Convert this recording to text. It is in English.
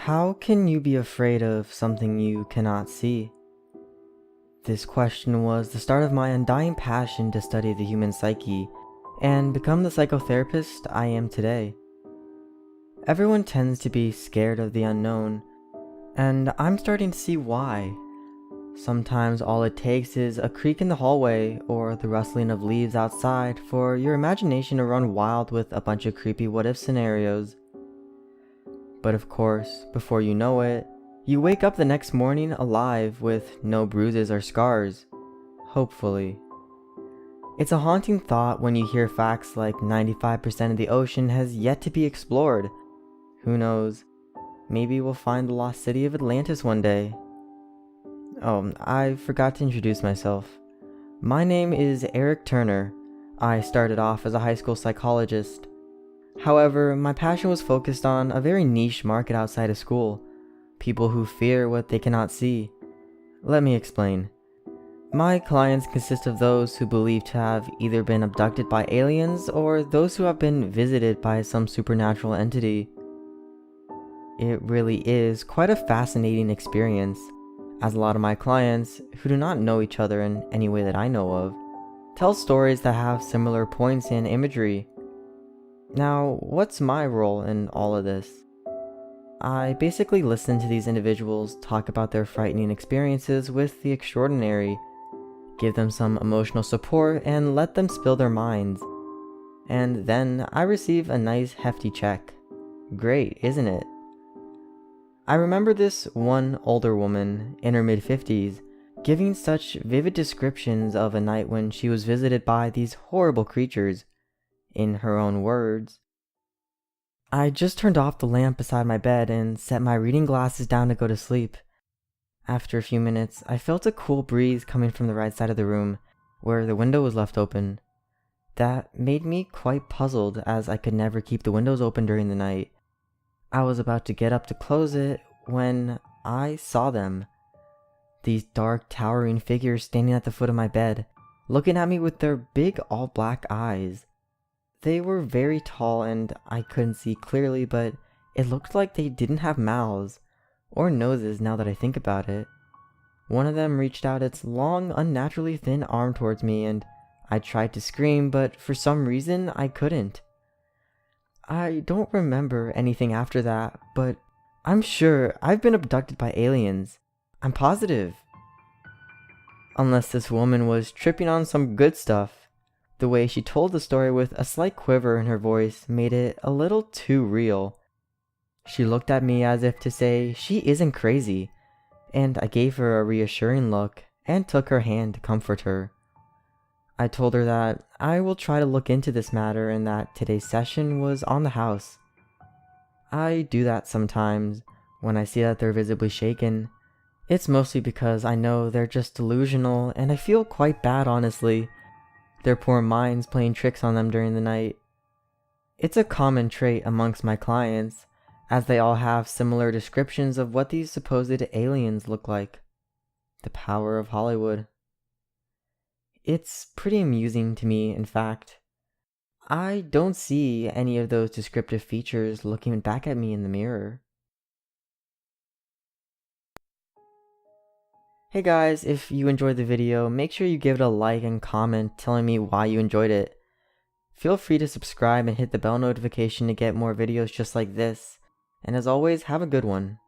How can you be afraid of something you cannot see? This question was the start of my undying passion to study the human psyche and become the psychotherapist I am today. Everyone tends to be scared of the unknown, and I'm starting to see why. Sometimes all it takes is a creak in the hallway or the rustling of leaves outside for your imagination to run wild with a bunch of creepy what-if scenarios. But of course, before you know it, you wake up the next morning alive with no bruises or scars. Hopefully. It's a haunting thought when you hear facts like 95% of the ocean has yet to be explored. Who knows? Maybe we'll find the lost city of Atlantis one day. Oh, I forgot to introduce myself. My name is Eric Turner. I started off as a high school psychologist. However, my passion was focused on a very niche market outside of school. People who fear what they cannot see. Let me explain. My clients consist of those who believe to have either been abducted by aliens or those who have been visited by some supernatural entity. It really is quite a fascinating experience, as a lot of my clients, who do not know each other in any way that I know of, tell stories that have similar points and imagery. Now, what's my role in all of this? I basically listen to these individuals talk about their frightening experiences with the extraordinary, give them some emotional support, and let them spill their minds. And then I receive a nice hefty check. Great, isn't it? I remember this one older woman in her mid-50s giving such vivid descriptions of a night when she was visited by these horrible creatures. In her own words, I just turned off the lamp beside my bed and set my reading glasses down to go to sleep. After a few minutes, I felt a cool breeze coming from the right side of the room, where the window was left open. That made me quite puzzled, as I could never keep the windows open during the night. I was about to get up to close it when I saw them. These dark, towering figures standing at the foot of my bed, looking at me with their big all-black eyes. They were very tall and I couldn't see clearly, but it looked like they didn't have mouths or noses now that I think about it. One of them reached out its long, unnaturally thin arm towards me, and I tried to scream, but for some reason I couldn't. I don't remember anything after that, but I'm sure I've been abducted by aliens. I'm positive. Unless this woman was tripping on some good stuff. The way she told the story with a slight quiver in her voice made it a little too real. She looked at me as if to say she isn't crazy, and I gave her a reassuring look and took her hand to comfort her. I told her that I will try to look into this matter and that today's session was on the house. I do that sometimes when I see that they're visibly shaken. It's mostly because I know they're just delusional, and I feel quite bad, honestly. Their poor minds playing tricks on them during the night. It's a common trait amongst my clients, as they all have similar descriptions of what these supposed aliens look like. The power of Hollywood. It's pretty amusing to me, in fact. I don't see any of those descriptive features looking back at me in the mirror. Hey guys, if you enjoyed the video, make sure you give it a like and comment telling me why you enjoyed it. Feel free to subscribe and hit the bell notification to get more videos just like this. And as always, have a good one.